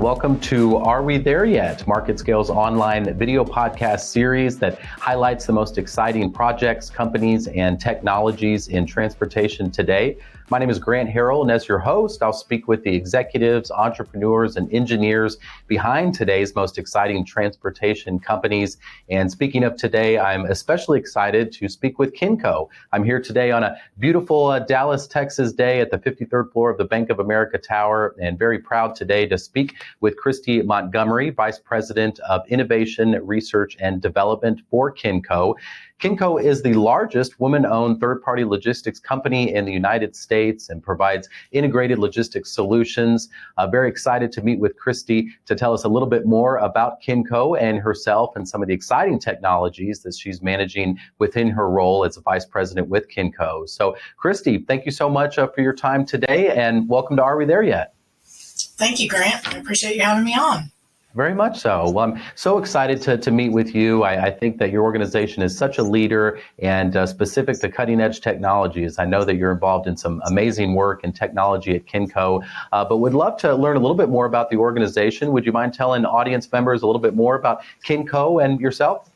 Welcome to Are We There Yet? MarketScale's online video podcast series that highlights the most exciting projects, companies, and technologies in transportation today. My name is Grant Harrell, and as your host, I'll speak with the executives, entrepreneurs, and engineers behind today's most exciting transportation companies. And speaking of today, I'm especially excited to speak with Kenco. I'm here today on a beautiful Dallas, Texas day at the 53rd floor of the Bank of America Tower, and very proud today to speak with Kristi Montgomery, Vice President of Innovation, Research, and Development for Kenco. Kenco is the largest woman-owned third-party logistics company in the United States and provides integrated logistics solutions. Very excited to meet with Kristi to tell us a little bit more about Kenco and herself and some of the exciting technologies that she's managing within her role as a vice president with Kenco. So, Kristi, thank you so much for your time today, and welcome to Are We There Yet? Thank you, Grant. I appreciate you having me on. Very much so. Well, I'm so excited to meet with you. I think that your organization is such a leader and specific to cutting edge technologies. I know that you're involved in some amazing work and technology at Kenco, but would love to learn a little bit more about the organization. Would you mind telling audience members a little bit more about Kenco and yourself?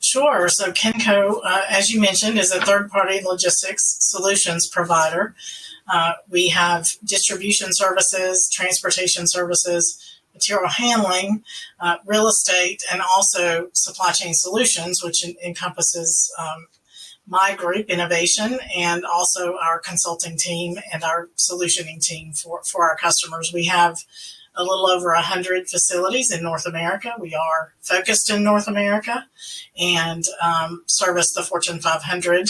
Sure. So Kenco, as you mentioned, is a third-party logistics solutions provider. We have distribution services, transportation services, material handling, real estate, and also supply chain solutions, which encompasses my group, Innovation, and also our consulting team and our solutioning team for our customers. We have a little over 100 facilities in North America. We are focused in North America and service the Fortune 500,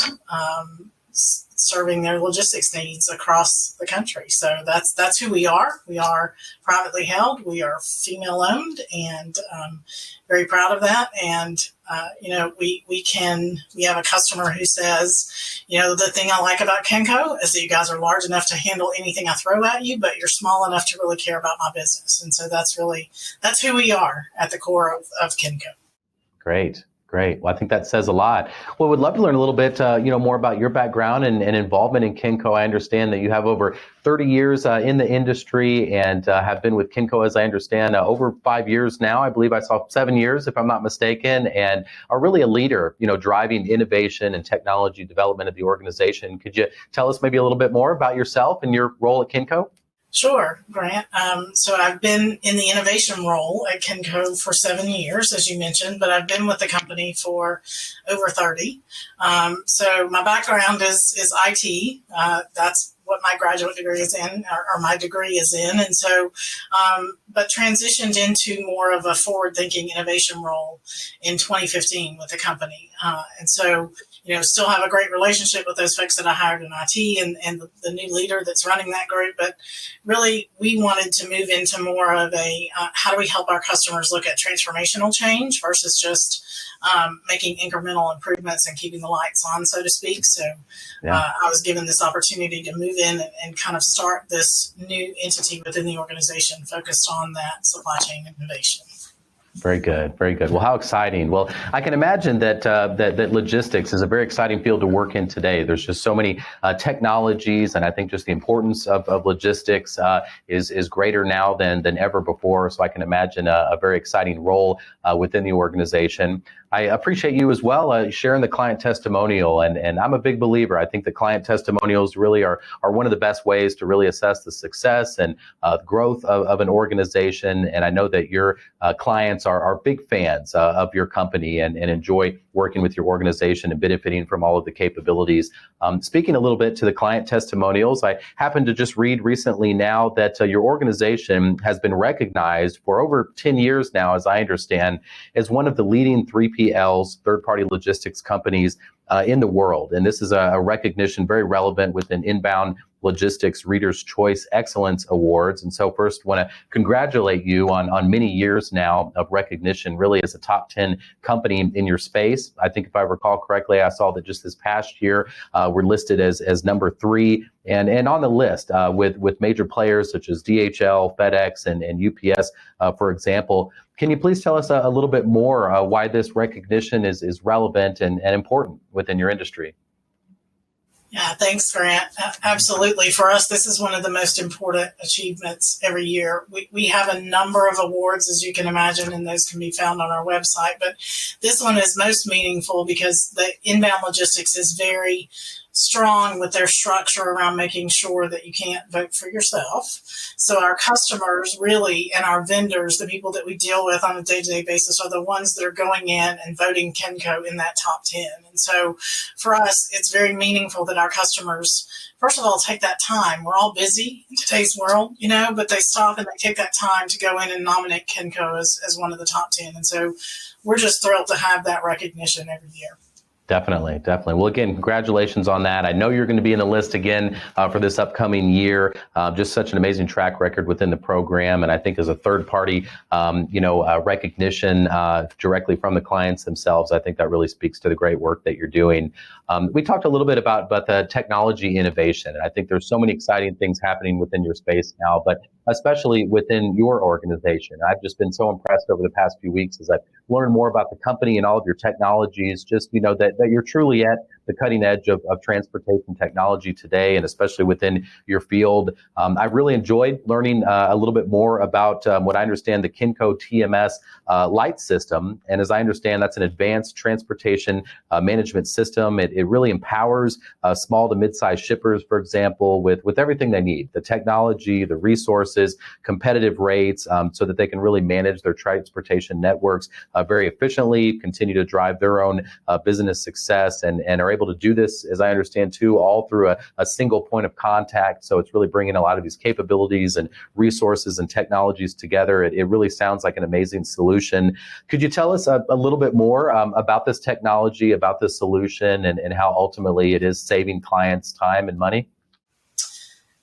serving their logistics needs across the country. So that's who we are. We are privately held. We are female owned, and very proud of that. And we have a customer who says, the thing I like about Kenco is that you guys are large enough to handle anything I throw at you, but you're small enough to really care about my business. And so that's who we are at the core of Kenco. Great. Well, I think that says a lot. Well, we'd love to learn a little bit, more about your background and involvement in Kenco. I understand that you have over 30 years in the industry and have been with Kenco, as I understand, over 5 years now. I believe I saw 7 years, if I'm not mistaken, and are really a leader, driving innovation and technology development of the organization. Could you tell us maybe a little bit more about yourself and your role at Kenco? Sure, Grant. So I've been in the innovation role at Kenco for 7 years, as you mentioned, but I've been with the company for over 30. So my background is IT. That's what my graduate degree is in, or my degree is in. And so, but transitioned into more of a forward-thinking innovation role in 2015 with the company. And so, still have a great relationship with those folks that I hired in IT and the new leader that's running that group. But really, we wanted to move into more of a how do we help our customers look at transformational change versus just making incremental improvements and keeping the lights on, so to speak. So I was given this opportunity to move in and kind of start this new entity within the organization focused on that supply chain innovation. Very good. Well, how exciting. Well, I can imagine that logistics is a very exciting field to work in today. There's just so many technologies, and I think just the importance of logistics is greater now than ever before. So I can imagine a very exciting role within the organization. I appreciate you as well sharing the client testimonial, and I'm a big believer. I think the client testimonials really are one of the best ways to really assess the success and growth of an organization. And I know that your clients are big fans of your company and enjoy working with your organization and benefiting from all of the capabilities. Speaking a little bit to the client testimonials, I happened to just read recently now that your organization has been recognized for over 10 years now, as I understand, as one of the leading 3PLs, third-party logistics companies in the world. And this is a recognition very relevant within inbound logistics Reader's Choice Excellence Awards. And so first, want to congratulate you on many years now of recognition, really as a top 10 company in your space. I think if I recall correctly, I saw that just this past year, we're listed as number 3 and on the list with major players such as DHL, FedEx, and UPS, for example. Can you please tell us a little bit more why this recognition is relevant and important within your industry? Yeah, thanks, Grant. Absolutely. For us, this is one of the most important achievements every year. We have a number of awards, as you can imagine, and those can be found on our website. But this one is most meaningful because the inbound logistics is very strong with their structure around making sure that you can't vote for yourself. So our customers really and our vendors, the people that we deal with on a day-to-day basis, are the ones that are going in and voting Kenco in that top 10. And so for us, it's very meaningful that our customers, first of all, take that time. We're all busy in today's world, but they stop and they take that time to go in and nominate Kenco as one of the top 10. And so we're just thrilled to have that recognition every year. Definitely, definitely. Well, again, congratulations on that. I know you're going to be in the list again for this upcoming year. Just such an amazing track record within the program, and I think as a third-party, recognition directly from the clients themselves, I think that really speaks to the great work that you're doing. We talked a little bit about the technology innovation, and I think there's so many exciting things happening within your space now, but especially within your organization. I've just been so impressed over the past few weeks as I've learned more about the company and all of your technologies, just, that you're truly at the cutting edge of transportation technology today, and especially within your field. I've really enjoyed learning a little bit more about what I understand the Kenco TMS light system. And as I understand, that's an advanced transportation management system. It really empowers small to mid-sized shippers, for example, with everything they need, the technology, the resources, competitive rates, so that they can really manage their transportation networks very efficiently, continue to drive their own business success, and are able to do this, as I understand too, all through a single point of contact. So it's really bringing a lot of these capabilities and resources and technologies together. It really sounds like an amazing solution. Could you tell us a little bit more about this technology, about this solution, and how ultimately it is saving clients time and money?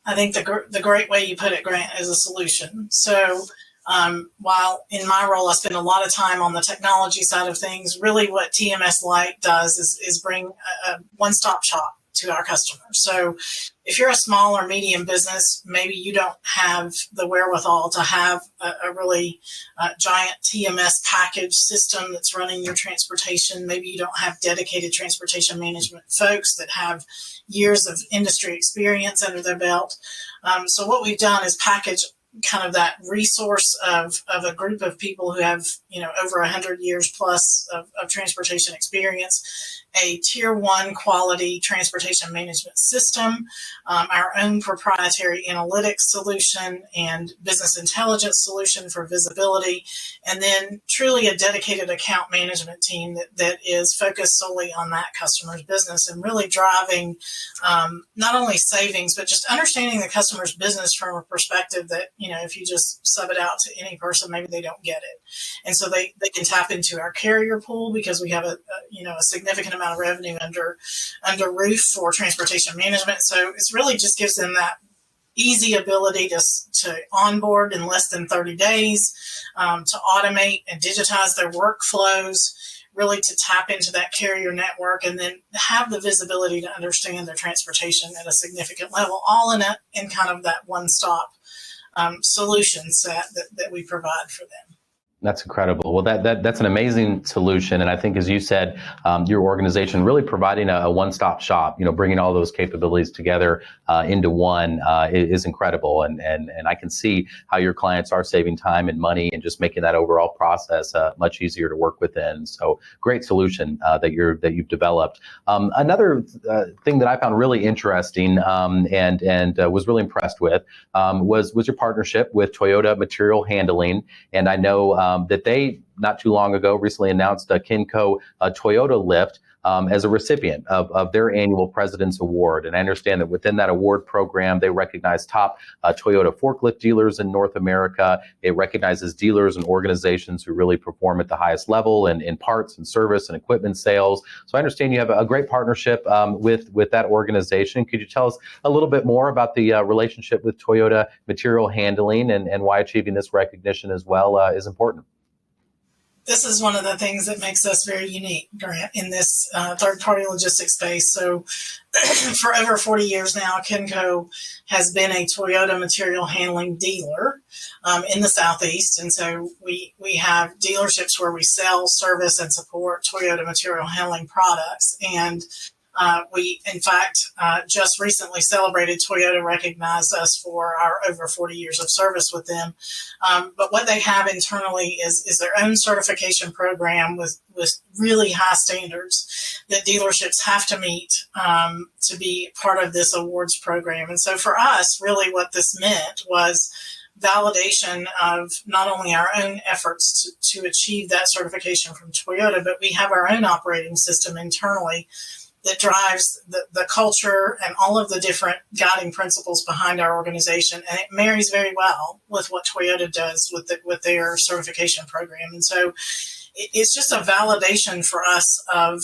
I think the great way you put it, Grant, is a solution. So while in my role, I spend a lot of time on the technology side of things, really what TMS Lite does is bring a one-stop shop to our customers. So if you're a small or medium business, maybe you don't have the wherewithal to have a really giant TMS package system that's running your transportation. Maybe you don't have dedicated transportation management folks that have years of industry experience under their belt. So what we've done is package kind of that resource of a group of people who have, over 100 years plus of transportation experience, a tier 1 quality transportation management system, our own proprietary analytics solution and business intelligence solution for visibility, and then truly a dedicated account management team that is focused solely on that customer's business and really driving not only savings, but just understanding the customer's business from a perspective that, if you just sub it out to any person, maybe they don't get it. And so they can tap into our carrier pool because we have a significant amount of revenue under roof for transportation management. So it's really just gives them that easy ability to onboard in less than 30 days, to automate and digitize their workflows, really to tap into that carrier network, and then have the visibility to understand their transportation at a significant level, all in kind of that one-stop solution set that we provide for them. That's incredible. Well, that's an amazing solution. And I think, as you said, your organization really providing a one-stop shop, bringing all those capabilities together into one is incredible. And I can see how your clients are saving time and money and just making that overall process much easier to work within. So great solution that you've developed. Another thing that I found really interesting and was really impressed with was your partnership with Toyota Material Handling. And I know that they, not too long ago, recently announced a Kenco Toyota Lift as a recipient of their annual President's Award. And I understand that within that award program, they recognize top Toyota forklift dealers in North America. It recognizes dealers and organizations who really perform at the highest level in parts and service and equipment sales. So I understand you have a great partnership with that organization. Could you tell us a little bit more about the relationship with Toyota Material Handling and why achieving this recognition as well is important? This is one of the things that makes us very unique, Grant, in this third-party logistics space. So for over 40 years now, Kenco has been a Toyota material handling dealer in the Southeast. And so we have dealerships where we sell, service, and support Toyota material handling products. And We, in fact, just recently celebrated. Toyota recognized us for our over 40 years of service with them. But what they have internally is their own certification program with really high standards that dealerships have to meet to be part of this awards program. And so for us, really what this meant was validation of not only our own efforts to achieve that certification from Toyota, but we have our own operating system internally that drives the culture and all of the different guiding principles behind our organization. And it marries very well with what Toyota does with their certification program. And so it's just a validation for us of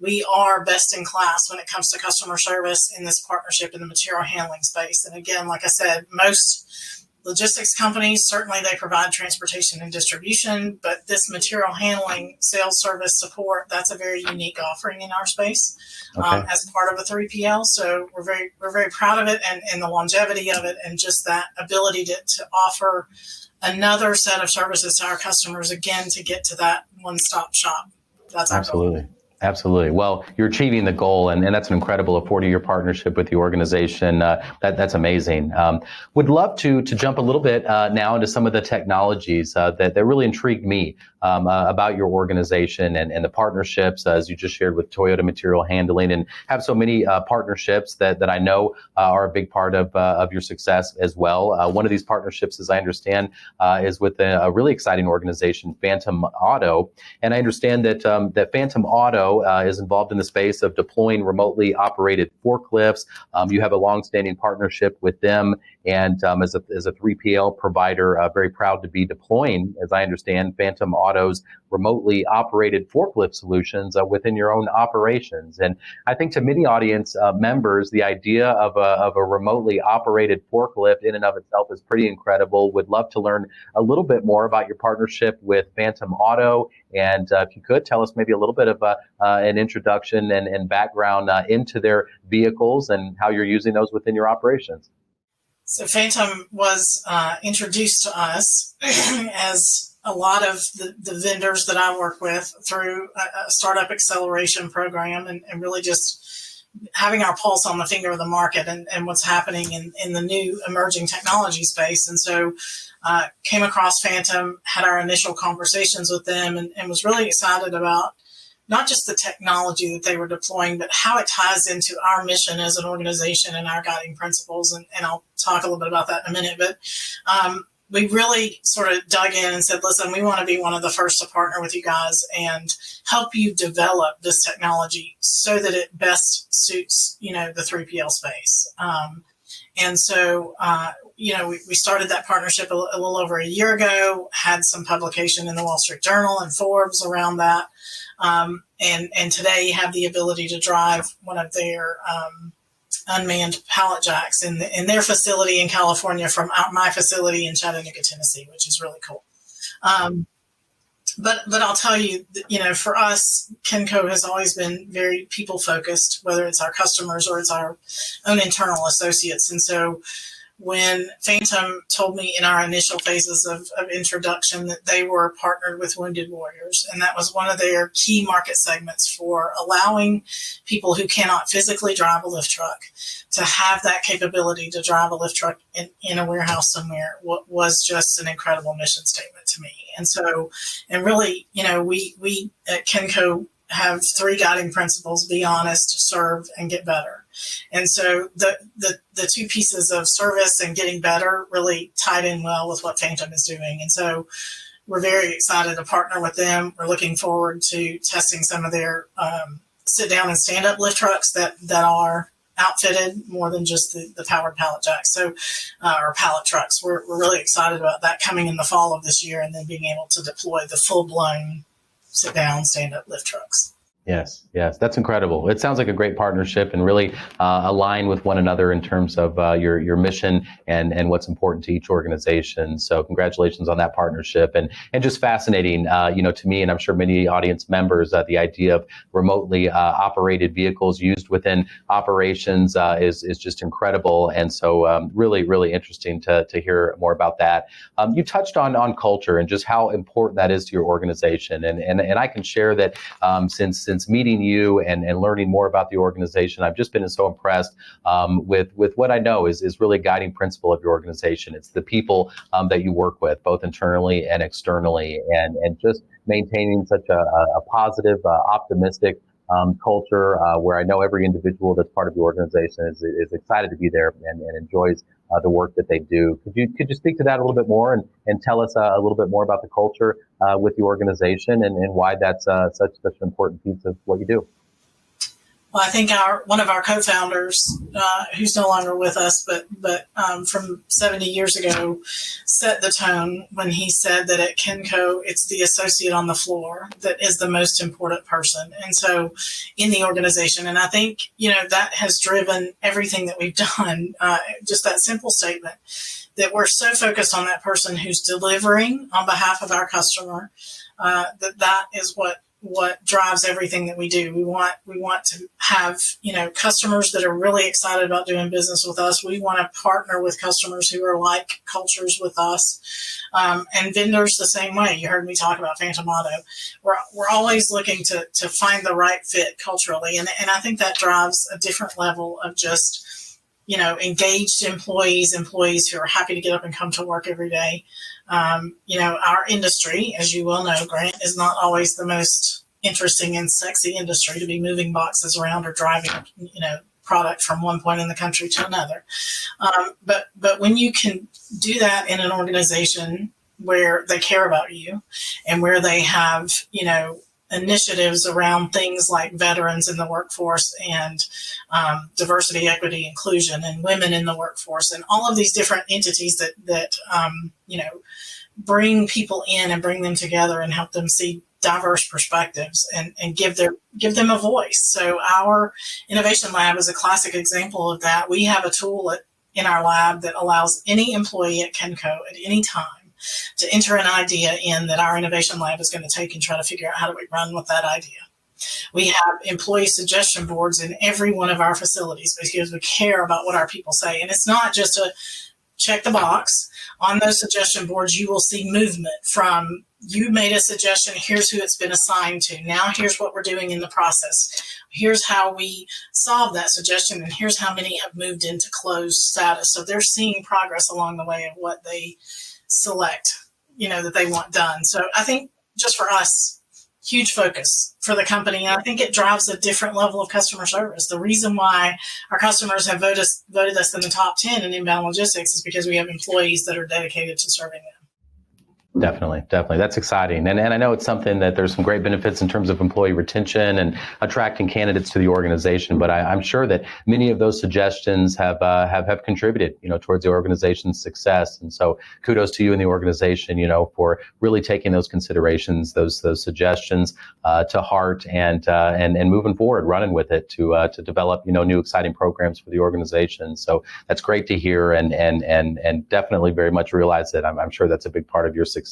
we are best in class when it comes to customer service in this partnership in the material handling space. And again, like I said, most logistics companies, certainly they provide transportation and distribution, but this material handling, sales, service, support, that's a very unique offering in our space as part of a 3PL. So we're very proud of it and the longevity of it and just that ability to offer another set of services to our customers, again, to get to that one-stop shop. That's our goal. Absolutely. Well, you're achieving the goal, and that's an incredible 40-year partnership with the organization. That's amazing. Would love to jump a little bit now into some of the technologies that really intrigued me about your organization and the partnerships, as you just shared with Toyota Material Handling, and have so many partnerships that I know are a big part of your success as well. One of these partnerships, as I understand, is with a really exciting organization, Phantom Auto, and I understand that Phantom Auto is involved in the space of deploying remotely operated forklifts. You have a long-standing partnership with them, and as a 3PL provider, very proud to be deploying, as I understand, Phantom Auto's remotely operated forklift solutions within your own operations. And I think to many audience members, the idea of a remotely operated forklift in and of itself is pretty incredible. Would love to learn a little bit more about your partnership with Phantom Auto. And if you could tell us maybe a little bit of an introduction and background into their vehicles and how you're using those within your operations. So Phantom was introduced to us as a lot of the vendors that I work with through a startup acceleration program and really just having our pulse on the finger of the market and what's happening in the new emerging technology space. And so came across Phantom, had our initial conversations with them and was really excited about not just the technology that they were deploying, but how it ties into our mission as an organization and our guiding principles. And I'll talk a little bit about that in a minute. But we really sort of dug in and said, listen, we want to be one of the first to partner with you guys and help you develop this technology so that it best suits, the 3PL space. And so, we started that partnership a little over a year ago, had some publication in the Wall Street Journal and Forbes around that. And today have the ability to drive one of their unmanned pallet jacks in their facility in California from my facility in Chattanooga, Tennessee, which is really cool. But I'll tell you, for us, Kenco has always been very people focused, whether it's our customers or it's our own internal associates. And so when Phantom told me in our initial phases of introduction that they were partnered with Wounded Warriors, and that was one of their key market segments for allowing people who cannot physically drive a lift truck to have that capability to drive a lift truck in a warehouse somewhere, was just an incredible mission statement to me. And so, and really, we at Kenco have 3 guiding principles: be honest, serve, and get better. And so the 2 pieces of service and getting better really tied in well with what Phantom is doing. And so we're very excited to partner with them. We're looking forward to testing some of their sit down and stand up lift trucks that are outfitted more than just the powered pallet jacks. So, or pallet trucks. We're really excited about that coming in the fall of this year and then being able to deploy the full blown sit down, stand up lift trucks. Yes, that's incredible. It sounds like a great partnership and really align with one another in terms of your mission and what's important to each organization. So congratulations on that partnership and just fascinating, to me, and I'm sure many audience members, the idea of remotely operated vehicles used within operations is just incredible. And so really, really interesting to hear more about that. You touched on culture and just how important that is to your organization. And I can share that since since meeting you and learning more about the organization, I've just been so impressed with what I know is really a guiding principle of your organization. It's the people that you work with, both internally and externally, and just maintaining such a positive, optimistic culture where I know every individual that's part of the organization is excited to be there and enjoys the work that they do. Could you speak to that a little bit more and tell us a little bit more about the culture with the organization and why that's such an important piece of what you do? Well, I think one of our co-founders, who's no longer with us, but from 70 years ago, set the tone when he said that at Kenco, it's the associate on the floor that is the most important person. And so in the organization, and I think, that has driven everything that we've done, just that simple statement that we're so focused on that person who's delivering on behalf of our customer, that is what drives everything that we do. We want to have, customers that are really excited about doing business with us. We want to partner with customers who are like cultures with us. And vendors the same way. You heard me talk about Phantom Auto. We're always looking to find the right fit culturally. And I think that drives a different level of just, engaged employees who are happy to get up and come to work every day. Our industry, as you well know, Grant, is not always the most interesting and sexy industry to be moving boxes around or driving, product from one point in the country to another. But when you can do that in an organization where they care about you and where they have, initiatives around things like veterans in the workforce and diversity, equity, inclusion, and women in the workforce, and all of these different entities that bring people in and bring them together and help them see diverse perspectives and give them a voice. So our innovation lab is a classic example of that. We have a tool in our lab that allows any employee at Kenco at any time to enter an idea in that our innovation lab is going to take and try to figure out how do we run with that idea. We have employee suggestion boards in every one of our facilities because we care about what our people say. And it's not just a check the box. On those suggestion boards, you will see movement from you made a suggestion, here's who it's been assigned to. Now here's what we're doing in the process. Here's how we solve that suggestion, and here's how many have moved into closed status. So they're seeing progress along the way of what they select, that they want done. So I think just for us, huge focus for the company. And I think it drives a different level of customer service. The reason why our customers have voted us in the top 10 in inbound logistics is because we have employees that are dedicated to serving them. Definitely. That's exciting. And I know it's something that there's some great benefits in terms of employee retention and attracting candidates to the organization. But I'm sure that many of those suggestions have contributed, towards the organization's success. And so kudos to you and the organization, for really taking those considerations, those suggestions to heart and moving forward, running with it to develop, new exciting programs for the organization. So that's great to hear and definitely very much realize that I'm sure that's a big part of your success.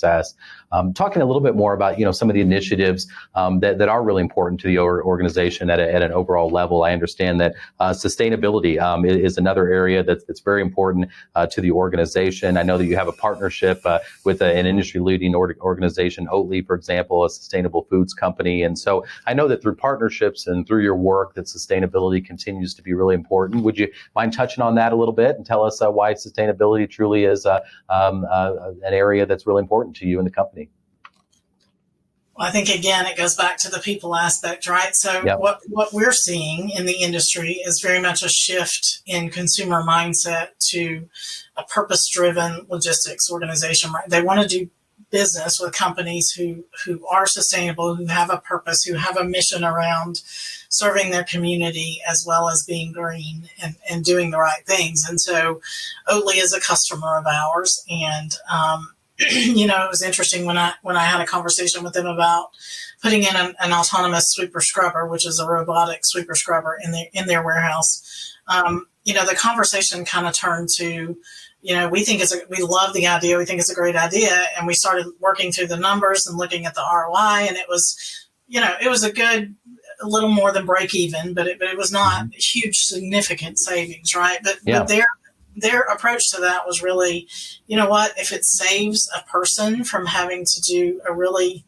Talking a little bit more about, some of the initiatives that are really important to the organization at an overall level. I understand that sustainability is another area that's very important to the organization. I know that you have a partnership with an industry-leading organization, Oatly, for example, a sustainable foods company. And so I know that through partnerships and through your work that sustainability continues to be really important. Would you mind touching on that a little bit and tell us why sustainability truly is an area that's really important to you and the company? Well, I think, again, it goes back to the people aspect, right? So Yep. what we're seeing in the industry is very much a shift in consumer mindset to a purpose-driven logistics organization, right? They want to do business with companies who are sustainable, who have a purpose, who have a mission around serving their community as well as being green and doing the right things. And so Oatly is a customer of ours, and it was interesting when I had a conversation with them about putting in an autonomous sweeper scrubber, which is a robotic sweeper scrubber in their warehouse. The conversation kind of turned to, we love the idea. We think it's a great idea. And we started working through the numbers and looking at the ROI, and it was a little more than break even, but it was not huge, significant savings, right? But their approach to that was really, if it saves a person from having to do a really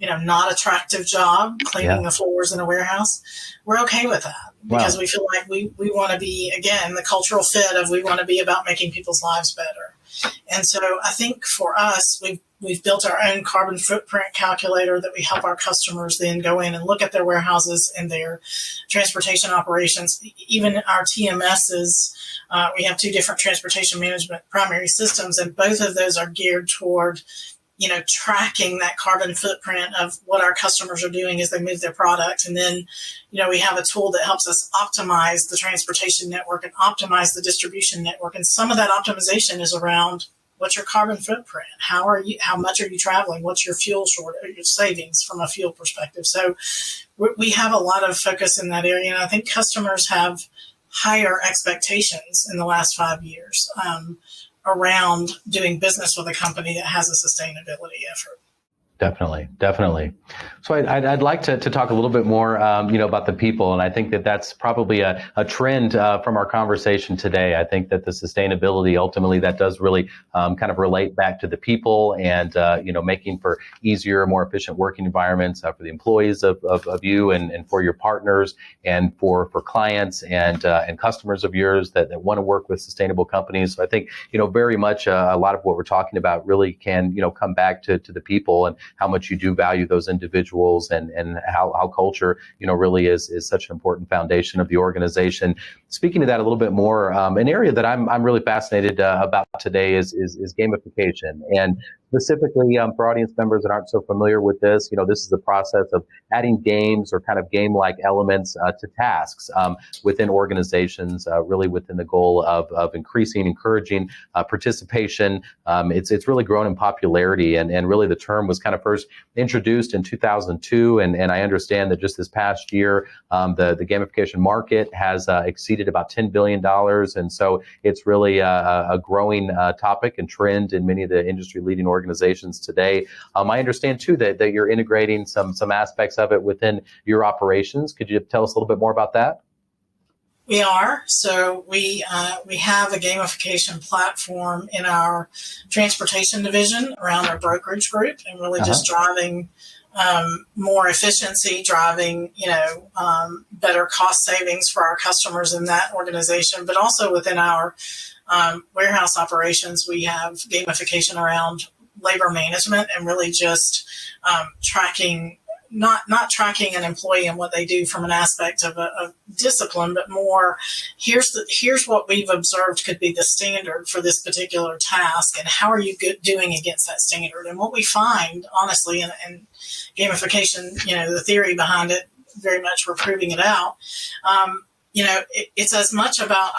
not attractive job, cleaning the floors in a warehouse, we're okay with that because we feel like we want to be, again, the cultural fit of we want to be about making people's lives better. And so I think for us, we've built our own carbon footprint calculator that we help our customers then go in and look at their warehouses and their transportation operations. Even our TMSs, we have 2 different transportation management primary systems, and both of those are geared toward tracking that carbon footprint of what our customers are doing as they move their product. And then, we have a tool that helps us optimize the transportation network and optimize the distribution network. And some of that optimization is around what's your carbon footprint? How much are you traveling? What's your fuel your savings from a fuel perspective? So we have a lot of focus in that area. And I think customers have higher expectations in the last 5 years around doing business with a company that has a sustainability effort. Definitely. So I'd like to talk a little bit more, about the people, and I think that that's probably a trend from our conversation today. I think that the sustainability ultimately that does really kind of relate back to the people, and making for easier, more efficient working environments for the employees of you and for your partners and for clients and customers of yours that want to work with sustainable companies. So I think very much a lot of what we're talking about really can come back to the people and how much you do value those individuals and how culture, really is such an important foundation of the organization. Speaking of that a little bit more, an area that I'm really fascinated about today is gamification. And specifically for audience members that aren't so familiar with this, this is the process of adding games or kind of game-like elements to tasks within organizations, really within the goal of encouraging participation. It's really grown in popularity, and really the term was kind of first introduced in 2002, and I understand that just this past year, the gamification market has exceeded about $10 billion, and so it's really a growing topic and trend in many of the industry-leading organizations today. I understand too that you're integrating some aspects of it within your operations. Could you tell us a little bit more about that? We are. So we have a gamification platform in our transportation division around our brokerage group, and really just driving more efficiency, driving better cost savings for our customers in that organization, but also within our warehouse operations, we have gamification around labor management and really just tracking. Not tracking an employee and what they do from an aspect of discipline, but more here's what we've observed could be the standard for this particular task, and how are you doing against that standard? And what we find, honestly, and gamification, the theory behind it, very much we're proving it out. It's as much about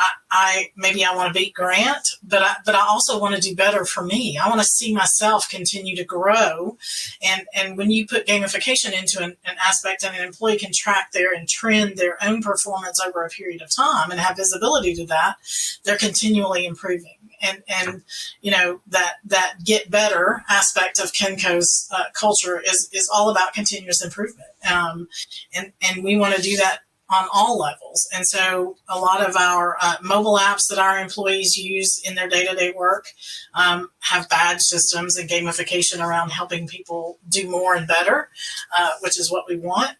maybe I want to beat Grant, but I also want to do better for me. I want to see myself continue to grow. And when you put gamification into an aspect, and an employee can track and trend their own performance over a period of time and have visibility to that, they're continually improving. And that get better aspect of Kenco's culture is all about continuous improvement. And we want to do that on all levels. And so a lot of our mobile apps that our employees use in their day-to-day work have badge systems and gamification around helping people do more and better, which is what we want.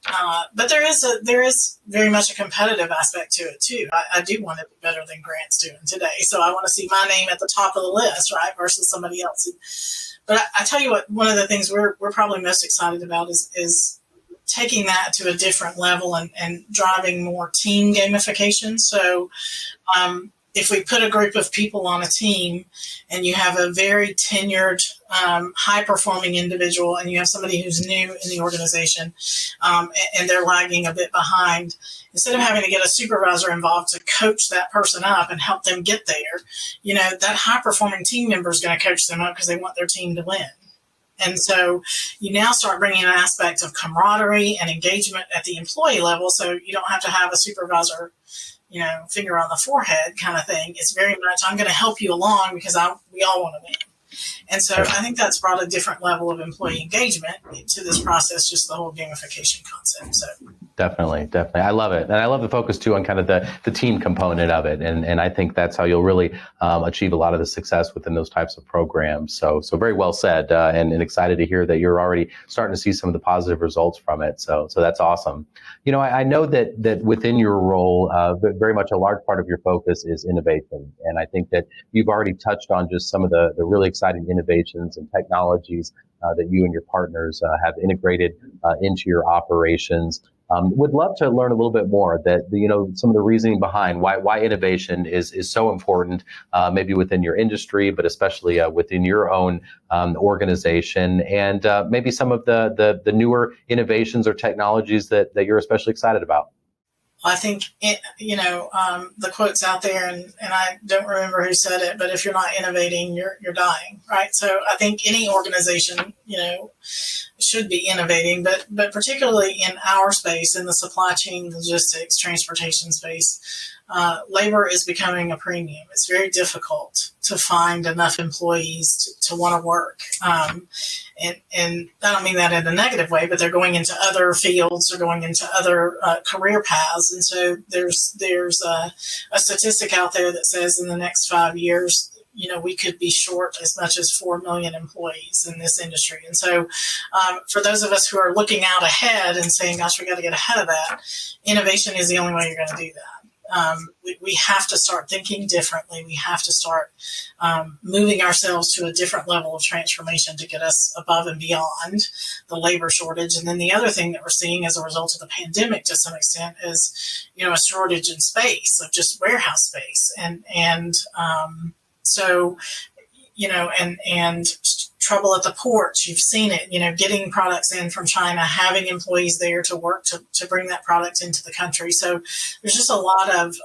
But there is very much a competitive aspect to it too. I do want to be better than Grant's doing today. So I want to see my name at the top of the list, right, versus somebody else. But I tell you what, one of the things we're probably most excited about is taking that to a different level and driving more team gamification. So if we put a group of people on a team and you have a very tenured, high-performing individual, and you have somebody who's new in the organization and they're lagging a bit behind, instead of having to get a supervisor involved to coach that person up and help them get there, that high-performing team member is going to coach them up because they want their team to win. And so you now start bringing an aspect of camaraderie and engagement at the employee level. So you don't have to have a supervisor, finger on the forehead kind of thing. It's very much, I'm going to help you along because we all want to win. And so I think that's brought a different level of employee engagement to this process, just the whole gamification concept. So definitely. I love it. And I love the focus too on kind of the team component of it. And I think that's how you'll really achieve a lot of the success within those types of programs. So very well said, and excited to hear that you're already starting to see some of the positive results from it. So that's awesome. I know that within your role, very much a large part of your focus is innovation. And I think that you've already touched on just some of the really exciting innovations and technologies that you and your partners have integrated into your operations. Would love to learn a little bit more that, some of the reasoning behind why innovation is so important, maybe within your industry, but especially within your own organization, and maybe some of the newer innovations or technologies that you're especially excited about. I think, the quote's out there, and I don't remember who said it, but if you're not innovating, you're dying, right? So I think any organization, should be innovating, but particularly in our space, in the supply chain, logistics, transportation space, labor is becoming a premium. It's very difficult to find enough employees to want to work. And I don't mean that in a negative way, but they're going into other fields or going into other career paths. And so there's a statistic out there that says in the next 5 years, we could be short as much as 4 million employees in this industry. And so for those of us who are looking out ahead and saying, gosh, we got to get ahead of that, innovation is the only way you're going to do that. We have to start thinking differently. We have to start moving ourselves to a different level of transformation to get us above and beyond the labor shortage. And then the other thing that we're seeing as a result of the pandemic to some extent is, a shortage in space, of just warehouse space. So, and trouble at the ports, you've seen it, getting products in from China, having employees there to work to bring that product into the country. So there's just a lot of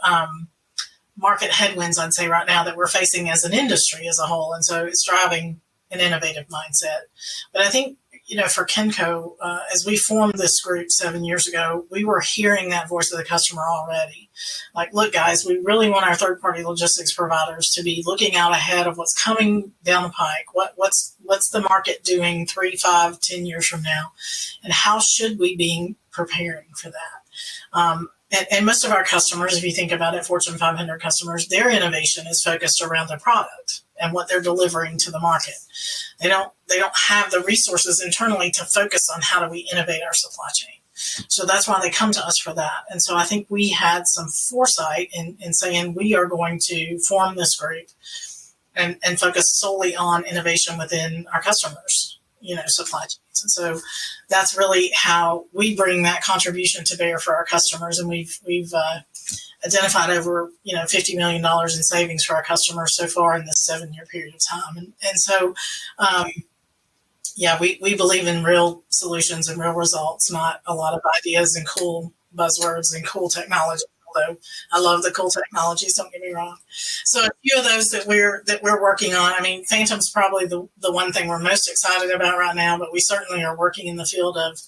market headwinds, I'd say, right now that we're facing as an industry as a whole. And so it's driving an innovative mindset. But I think, for Kenco, as we formed this group 7 years ago, we were hearing that voice of the customer already. Like, look, guys, we really want our third-party logistics providers to be looking out ahead of what's coming down the pike. What's the market doing 3, 5, 10 years from now? And how should we be preparing for that? And most of our customers, if you think about it, Fortune 500 customers, their innovation is focused around their product and what they're delivering to the market. They don't have the resources internally to focus on how do we innovate our supply chain. So that's why they come to us for that. And so I think we had some foresight in saying we are going to form this group and focus solely on innovation within our customers, supply chains. And so that's really how we bring that contribution to bear for our customers. And we've identified over, $50 million in savings for our customers so far in this 7-year period of time. And so, we believe in real solutions and real results, not a lot of ideas and cool buzzwords and cool technology. Although I love the cool technologies, don't get me wrong. So a few of those that we're working on. I mean, Phantom's probably the one thing we're most excited about right now, but we certainly are working in the field of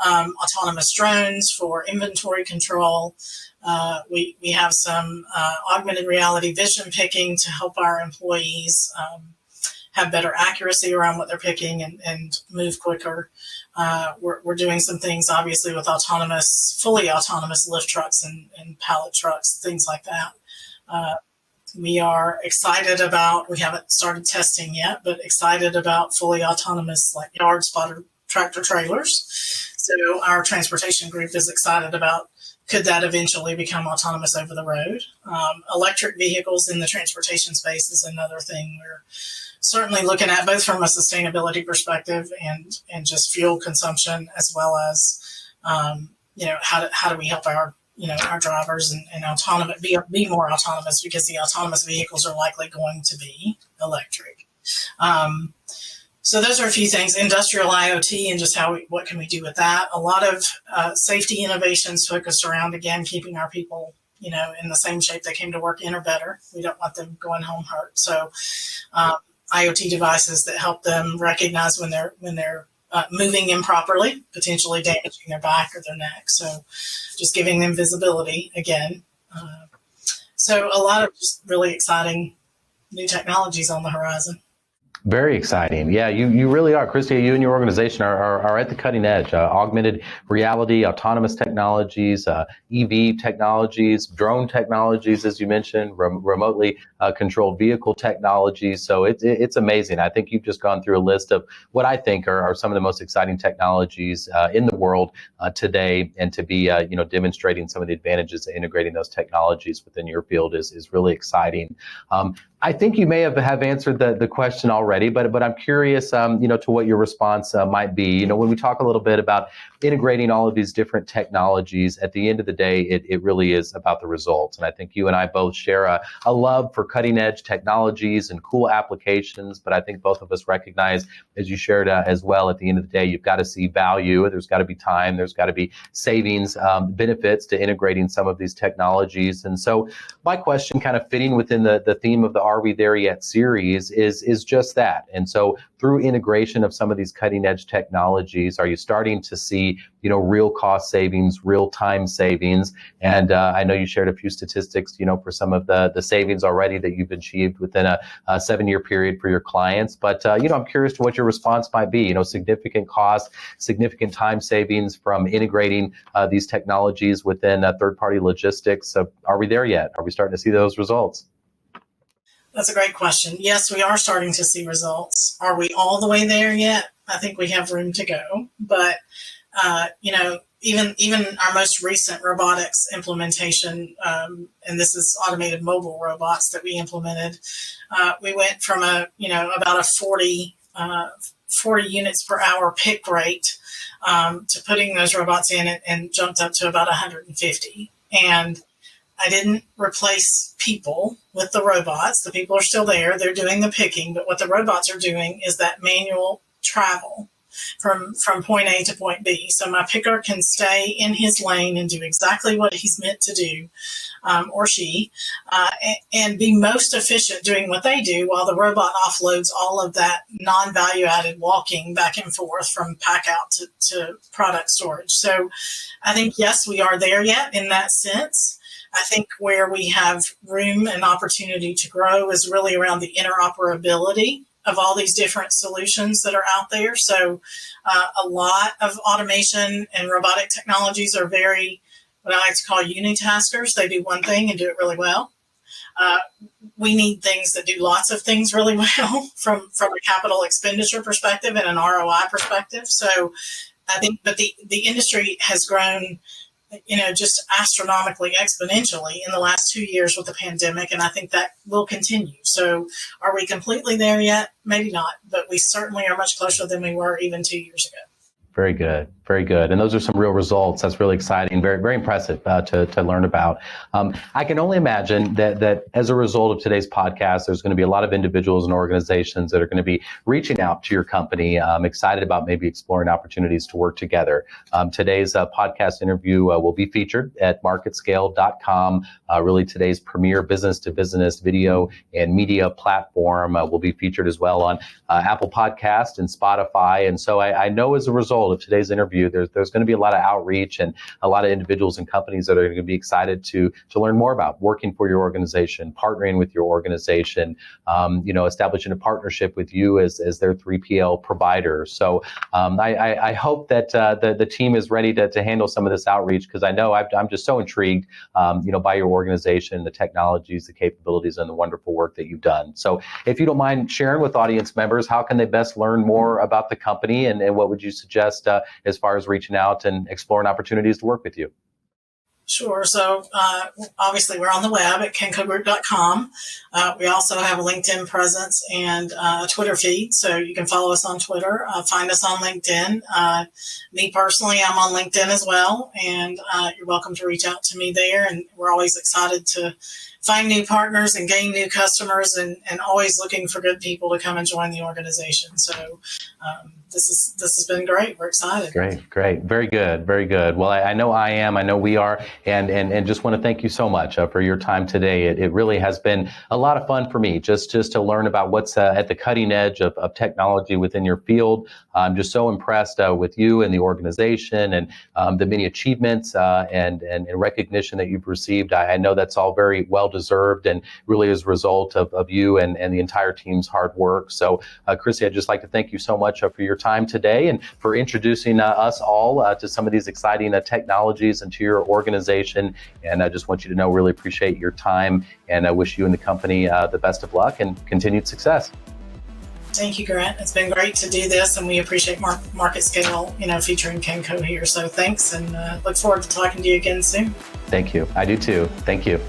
autonomous drones for inventory control. We have some augmented reality vision picking to help our employees have better accuracy around what they're picking and move quicker. We're doing some things, obviously, with fully autonomous lift trucks and pallet trucks, things like that. We are excited about, we haven't started testing yet, but excited about fully autonomous, like yard spotter tractor trailers. So our transportation group is excited about, could that eventually become autonomous over the road? Electric vehicles in the transportation space is another thing we're certainly looking at, both from a sustainability perspective and just fuel consumption, as well as, how do we help our drivers and autonomous be more autonomous, because the autonomous vehicles are likely going to be electric. So those are a few things. Industrial IoT and just what can we do with that? A lot of safety innovations focused around, again, keeping our people, in the same shape they came to work in or better. We don't want them going home hurt. So IoT devices that help them recognize when they're moving improperly, potentially damaging their back or their neck. So just giving them visibility again. So a lot of just really exciting new technologies on the horizon. Very exciting. Yeah, you really are. Kristi, you and your organization are at the cutting edge. Augmented reality, autonomous technologies, EV technologies, drone technologies, as you mentioned, remotely controlled vehicle technologies. So it's amazing. I think you've just gone through a list of what I think are some of the most exciting technologies in the world today, and to be demonstrating some of the advantages of integrating those technologies within your field is really exciting. I think you may have answered the question already, but I'm curious, to what your response might be. When we talk a little bit about integrating all of these different technologies, at the end of the day, it really is about the results. And I think you and I both share a love for cutting edge technologies and cool applications. But I think both of us recognize, as you shared as well, at the end of the day, you've got to see value. There's got to be time. There's got to be savings, benefits to integrating some of these technologies. And so my question, kind of fitting within the theme of the Are We There Yet series, is just that. And so through integration of some of these cutting edge technologies, are you starting to see, real cost savings, real time savings? And I know you shared a few statistics, for some of the savings already that you've achieved within a 7-year period for your clients. But, I'm curious to what your response might be, significant cost, significant time savings from integrating these technologies within third-party logistics. Are we there yet? Are we starting to see those results? That's a great question. Yes, we are starting to see results. Are we all the way there yet? I think we have room to go. But, even our most recent robotics implementation, and this is automated mobile robots that we implemented, we went from about a 40 units per hour pick rate to putting those robots in and jumped up to about 150. And I didn't replace people with the robots. The people are still there. They're doing the picking. But what the robots are doing is that manual travel from point A to point B. So my picker can stay in his lane and do exactly what he's meant to do, or she, and be most efficient doing what they do, while the robot offloads all of that non-value added walking back and forth from pack out to product storage. So I think, yes, we are there yet in that sense. I think where we have room and opportunity to grow is really around the interoperability of all these different solutions that are out there. So a lot of automation and robotic technologies are very, what I like to call unitaskers. They do one thing and do it really well. We need things that do lots of things really well from a capital expenditure perspective and an ROI perspective. So I think, but the industry has grown, just astronomically, exponentially in the last 2 years with the pandemic. And I think that will continue. So are we completely there yet? Maybe not, but we certainly are much closer than we were even 2 years ago. Very good. Very good. And those are some real results. That's really exciting. Very, very impressive to learn about. I can only imagine that as a result of today's podcast, there's going to be a lot of individuals and organizations that are going to be reaching out to your company, excited about maybe exploring opportunities to work together. Today's podcast interview will be featured at marketscale.com. Really today's premier business-to-business video and media platform will be featured as well on Apple Podcast and Spotify. And so I know as a result of today's interview, there's going to be a lot of outreach and a lot of individuals and companies that are going to be excited to learn more about working for your organization, partnering with your organization, establishing a partnership with you as their 3PL provider. So I hope that the team is ready to handle some of this outreach, because I know I'm just so intrigued, by your organization, the technologies, the capabilities, and the wonderful work that you've done. So if you don't mind sharing with audience members, how can they best learn more about the company, and what would you suggest as far as reaching out and exploring opportunities to work with you? Sure. So obviously we're on the web at kencogroup.com. We also have a LinkedIn presence and a Twitter feed. So you can follow us on Twitter, find us on LinkedIn. Me personally, I'm on LinkedIn as well. And you're welcome to reach out to me there. And we're always excited to find new partners and gain new customers, and always looking for good people to come and join the organization. So this has been great. We're excited. Great. Very good. Very good. Well, I know we are, and just want to thank you so much for your time today. It really has been a lot of fun for me just to learn about what's at the cutting edge of technology within your field. I'm just so impressed with you and the organization and the many achievements and recognition that you've received. I know that's all very well deserved and really is a result of you and the entire team's hard work. So, Kristi, I'd just like to thank you so much for your time today and for introducing us all to some of these exciting technologies and to your organization. And I just want you to know, really appreciate your time, and I wish you and the company the best of luck and continued success. Thank you, Grant. It's been great to do this, and we appreciate market scale, featuring Kenco here. So thanks, and look forward to talking to you again soon. Thank you. I do too. Thank you.